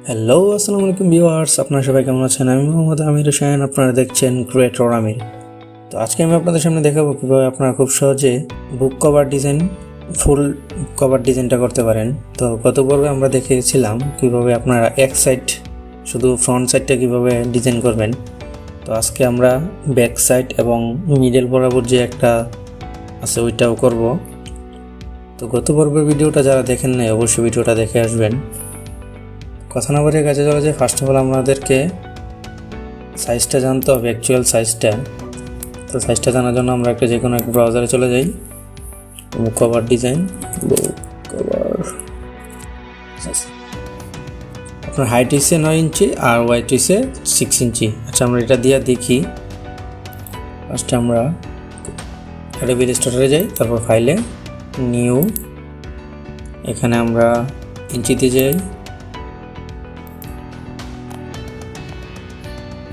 Hello, আসসালামু আলাইকুম viewers, আপনারা সবাই কেমন আছেন? আমি মোহাম্মদ আমির হোসেন, আপনারা দেখছেন ক্রিয়েটর আমির। তো আজকে আমি আপনাদের সামনে দেখাবো কীভাবে আপনারা খুব সহজে বুক কভার ডিজাইন, ফুল কভার ডিজাইনটা করতে পারেন। তো গত পর্বে আমরা দেখিয়েছিলাম কীভাবে আপনারা এক সাইড, শুধু ফ্রন্ট সাইডটা কীভাবে ডিজাইন করবেন। তো আজকে আমরা ব্যাক সাইড এবং মিডল বরাবর যে একটা আছে ওইটাও করব। তো গত পর্বের ভিডিওটা যারা দেখেন নাই অবশ্যই ভিডিওটা দেখে আসবেন। কথা না বলে কাজে চলা যায়। ফার্স্ট অফ অল আমাদেরকে সাইজটা জানতে হবে, অ্যাকচুয়াল সাইজটা। তো সাইজটা জানার জন্য আমরা একটা যে কোনো এক ব্রাউজারে চলে যাই। বুক কভার ডিজাইন, বুক কভার। আপনার হাইট হচ্ছে 9 ইঞ্চি আর ওয়াইট হচ্ছে 6 ইঞ্চি। আচ্ছা, আমরা এটা দিয়ে দেখি। ফার্স্টে আমরা ইলাস্ট্রেটরে যাই, তারপর ফাইলে, নিউ, এখানে আমরা ইঞ্চিতে যাই।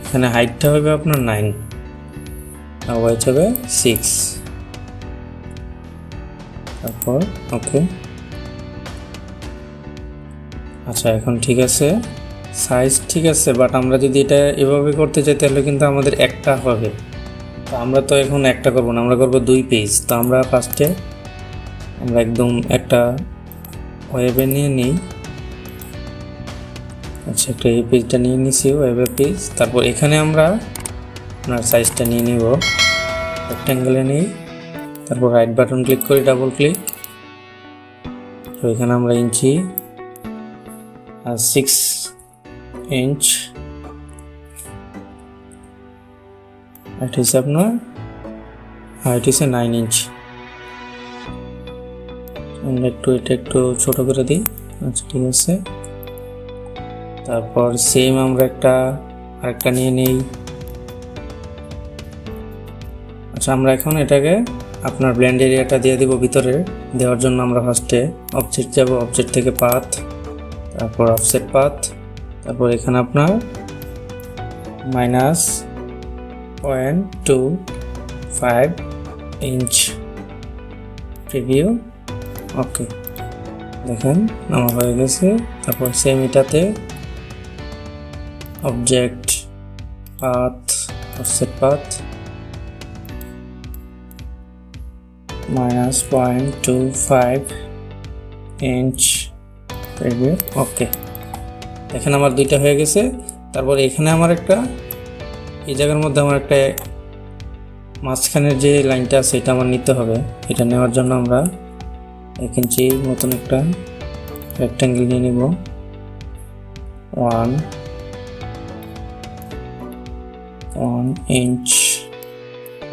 এখানে হাইটটা হবে আপনার 9 আর ওয়াইট হবে 6। তারপর ওকে। আচ্ছা, এখন ঠিক আছে, সাইজ ঠিক আছে। বাট আমরা যদি এটা এভাবে করতে চাই তাহলে কিন্তু আমাদের একটা হবে। তো আমরা তো এখন একটা করব না, আমরা করব 2 পেজ। তো আমরা ফার্স্টে আমরা একদম একটা ওয়েবে নিয়ে নিই। আচ্ছা, একটা এই পেজটা নিয়ে নিছি, ওয়েবের পেজ। তারপর এখানে আমরা আপনার সাইজটা নিয়ে নিব, রেক্ট্যাঙ্গেলে নিই। তারপর রাইট বাটন ক্লিক করি, ডাবল ক্লিক। তো এখানে আমরা ইঞ্চি আর 6 ইঞ্চ, এটা হচ্ছে আপনার হাইট হচ্ছে 9 ইঞ্চ। আমরা এটা একটু ছোট করে দিই। আচ্ছা, ঠিক আছে। তারপর সেম আমরা আরেকটা নিয়ে নিই। আচ্ছা, আমরা এখন এটাকে আপনার ব্লেন্ড এরিয়াটা দিয়ে দিব। ভিতরে দেওয়ার জন্য আমরা ফার্স্টে অবজেক্ট যাব, অবজেক্ট থেকে পাথ, তারপর অফসেট পাথ, তারপর এখানে আপনার -0.25 ইঞ্চ প্রিভিউ। ওকে, দেখেন আমার হয়ে গেছে। তারপর সেম এটাতে object, path, offset path, -0.25 inch preview. Okay, দেখেন আমার দুইটা হয়ে গেছে। তারপর এখানে আমার এই জায়গার মধ্যে আমার মাঝখানের যে লাইনটা আছে এটা আমার নিতে হবে। এটা নেওয়ার জন্য আমরা 1 ইঞ্চি মতন একটা রেক্ট্যাঙ্গেল নিয়ে নিব। 1 ইঞ্চ,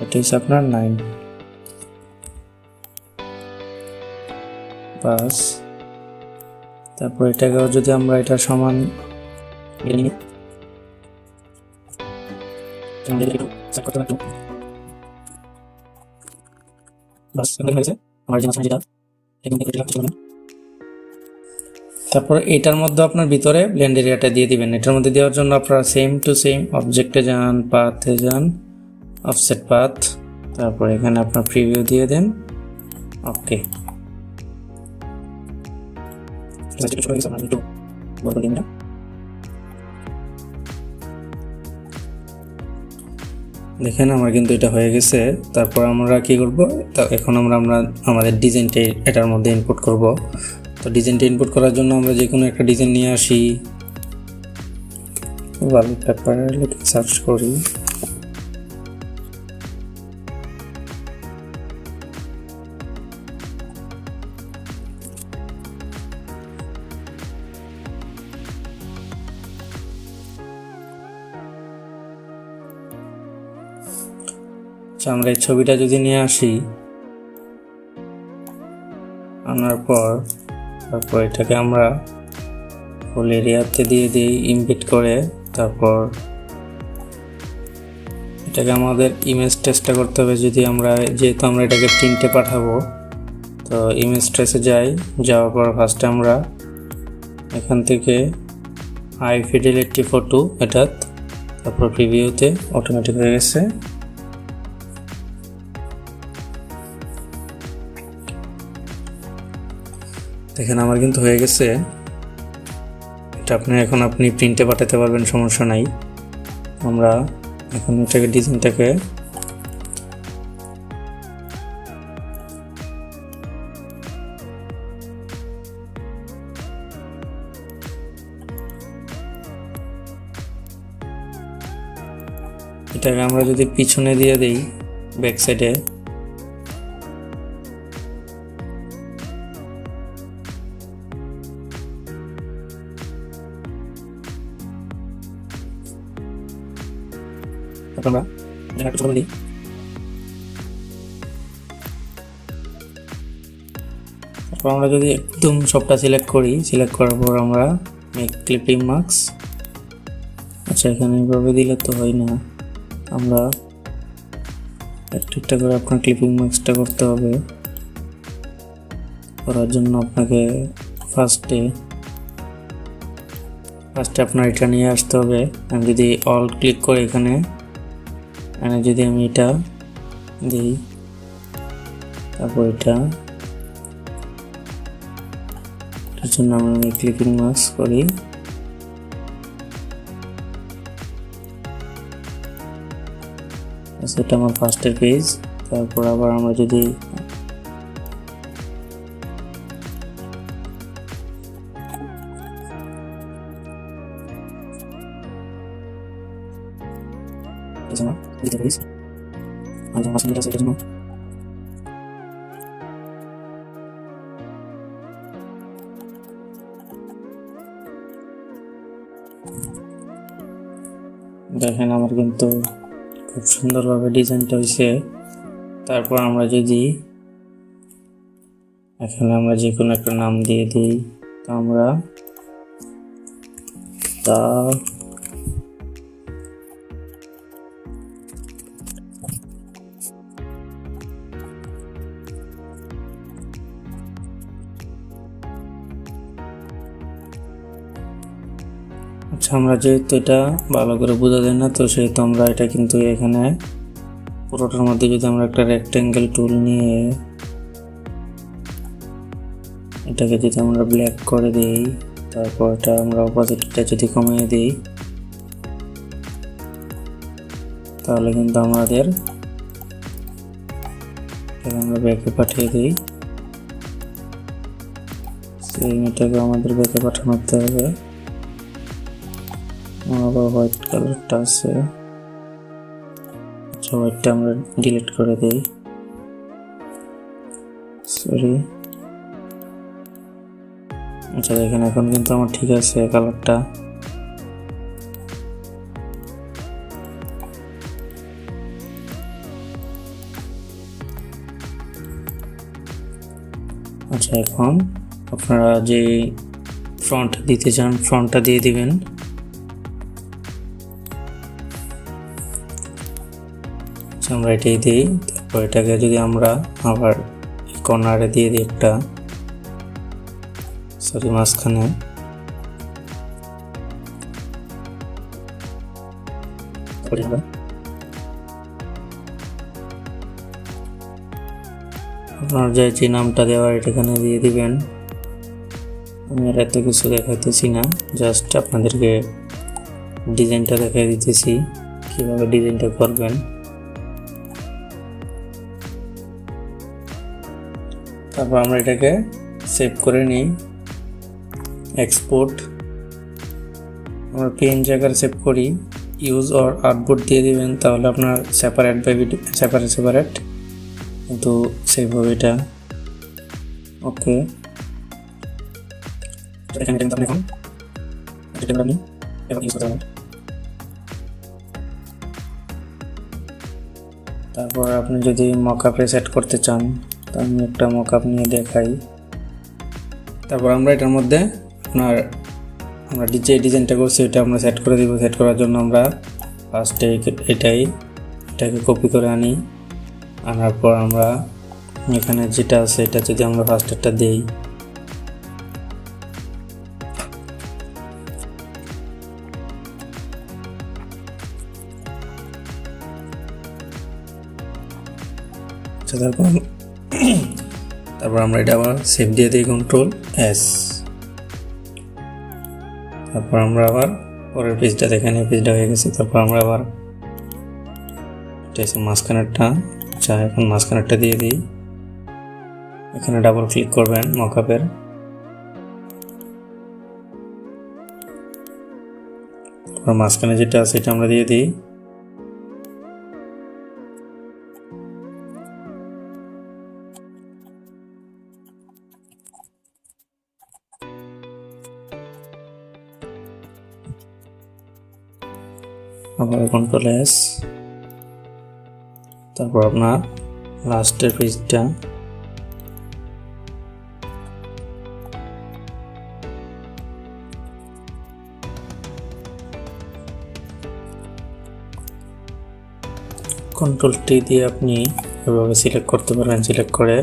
এটা হচ্ছে আপনার 9 বাস। তারপর এটাকেও যদি আমরা এটা সমান তারপর এটার মধ্যে আপনার ভিতরে ব্লেন্ড এরিয়াটা দিয়ে দিবেন। এটার মধ্যে দেওয়ার জন্য আপনারা সেম টু সেম অবজেক্টে যান, পাথে যান, অফসেট পাথ, তারপর এখানে আপনার প্রিভিউ দিয়ে দেন। ওকে, দেখেন আমার কিন্তু এটা হয়ে গেছে। তারপর আমরা কি করব, এখন আমরা আমাদের ডিজাইনটা এটার মধ্যে ইনপুট করব। তো ডিজাইনটা ইনপুট করার জন্য আমরা যে কোনো একটা ডিজাইন নিয়ে আসি। ওয়ালপেপার লিখে সার্চ করি। আমরা এই ছবিটা যদি নিয়ে আসি, আনার পর তারপর এটাকে আমরা ফুল এরিয়াতে দিয়ে দিই, ইমবেড করে। তারপর এটাকে আমাদের ইমেজ ট্রেসটা করতে হবে। যেহেতু আমরা এটাকে প্রিন্টে পাঠাবো, তো ইমেজ ট্রেসে যাওয়ার পর ফার্স্টে আমরা এখান থেকে হাই ফিডেলিটি ফটো, তারপর প্রিভিউতে অটোমেটিক হয়ে গেছে। দেখেন আমার কিন্তু হয়ে গেছে। এটা আপনি প্রিন্টে পাঠাতে পারবেন, সমস্যা নাই। আমরা এখন এটাকে ডিজাইনটাকে আমরা যদি পিছনে দিয়ে দেই ব্যাক সাইডে, আমরা দিই তারপর আমরা যদি একদম সবটা সিলেক্ট করার পর আমরা মেক ক্লিপিং মার্কস। আচ্ছা, এখানে এভাবে দিলে তো হয় না, আমরা একটা করে আপনার ক্লিপিং মার্কসটা করতে হবে। করার জন্য আপনাকে ফার্স্টে আপনার এটা নিয়ে আসতে হবে। আমি যদি অল ক্লিক করে এখানে যদি আমি এটা দিই, তারপর এটার জন্য আমরা ক্লিপিং মার্কস করি। এটা আমার ফার্স্টের পেজ। তারপর আবার আমরা যদি দেখেন আমার কিন্তু খুব সুন্দরভাবে ডিজাইনটা হয়েছে। তারপর আমরা যদি এখানে আমরা যে কোনো একটা নাম দিয়ে দিই, তো আমরা আচ্ছা, আমরা যেহেতু এটা ভালো করে বোঝা যায় না, তো সেহেতু আমরা এটা কিন্তু এখানে পুরোটার মধ্যে যদি আমরা একটা রেক্টেঙ্গেল টুল নিয়ে এটাকে যদি আমরা ব্ল্যাক করে দিই, তারপর এটা আমরা অপোজিটটা যদি কমিয়ে দিই, তাহলে কিন্তু আমাদের আমরা ব্যাকে পাঠিয়ে দিই। এটাকে আমাদের ব্যাকে পাঠানো হবে। আবার হোয়াইট কালারটা আছে, আচ্ছা হোয়াইটটা আমরা ডিলিট করে দিই, সরি। আচ্ছা দেখেন এখন কিন্তু আমার ঠিক আছে কালারটা। আচ্ছা, এখন আপনারা যে ফ্রন্ট দিতে চান ফ্রন্টটা দিয়ে দিবেন। আমরা এটাই দিই। তারপর এটাকে যদি আমরা আবার কর্নারে দিয়ে দিই একটা, সরি মাঝখানে, আপনার যে নামটা দেওয়ার এখানে দিয়ে দিবেন। আমি আর এত কিছু দেখাইতেছি না, জাস্ট আপনাদেরকে ডিজাইনটা দেখাই দিতেছি কিভাবে ডিজাইনটা করবেন। তারপর আমরা এটাকে সেভ করে নিই, এক্সপোর্ট। আমরা পিএনজি আকারে সেভ করি, ইউজ অর আউটপুট দিয়ে দিবেন, তাহলে আপনার সেপারেট কিন্তু সেভ হবে এটা। ওকে, এখানে কিন্তু আপনি এখন ইউজ করতে পারেন। তারপর আপনি যদি মকআপে সেট করতে চান, তো আমি একটা মকআপ নিয়ে দেখাই। তারপর আমরা এটার মধ্যে আমরা যে ডিজাইনটা করছি এটা আমরা সেট করে দিব। সেট করার জন্য আমরা ফার্স্টে এটাকে কপি করে আনার পর আমরা এখানে যেটা আছে এটা যদি আমরা ফার্স্টেরটা দিই, তারপর আমরা এটা আবার সেভ দিয়ে দিই, কন্ট্রোল এস। তারপর আমরা আবার পরের পেজটা দেখেন, এই পেজটা হয়ে গেছে। তারপর আমরা আবার এটা হচ্ছে মাঝখানেরটা। আচ্ছা, এখন মাঝখানেরটা দিয়ে দিই। এখানে ডাবল ক্লিক করবেন মকআপের। তারপর মাঝখানে যেটা আছে এটা আমরা দিয়ে দিই। আবার কন্ট্রোল এস। তারপর আপনার লাস্টের পেজটা কন্ট্রোল টি দিয়ে আপনি এভাবে সিলেক্ট করতে পারবেন। সিলেক্ট করে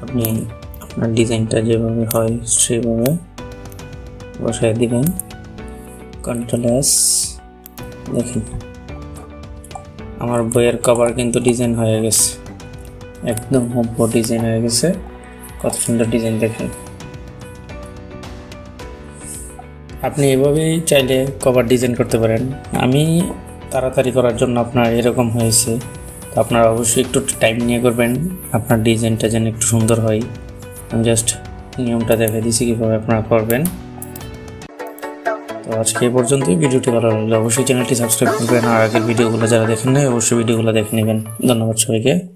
আপনি আপনার ডিজাইনটা যেভাবে হয় সেভাবে বসায় দিবেন। Control S. দেখেন আমার বইয়ের কভার কিন্তু ডিজাইন হয়ে গেছে, একদম হুবহু ডিজাইন হয়ে গেছে। কত সুন্দর ডিজাইন দেখেন। আপনি এভাবেই চাইলে কভার ডিজাইন করতে পারেন। আমি তাড়াতাড়ি করার জন্য আপনার এরকম হয়েছে, তো আপনারা অবশ্যই একটু টাইম নিয়ে করবেন, আপনার ডিজাইনটা যেন একটু সুন্দর হয়। আমি জাস্ট নিয়মটা দেখে দিচ্ছি কীভাবে আপনারা করবেন। তো আজকে এই পর্যন্তই। ভিডিওটি ভালো লাগলে অবশ্যই চ্যানেলটি সাবস্ক্রাইব করবেন, আর আগের ভিডিওগুলো যারা দেখেন নাই অবশ্যই ভিডিওগুলো দেখে নেবেন। ধন্যবাদ সবাইকে।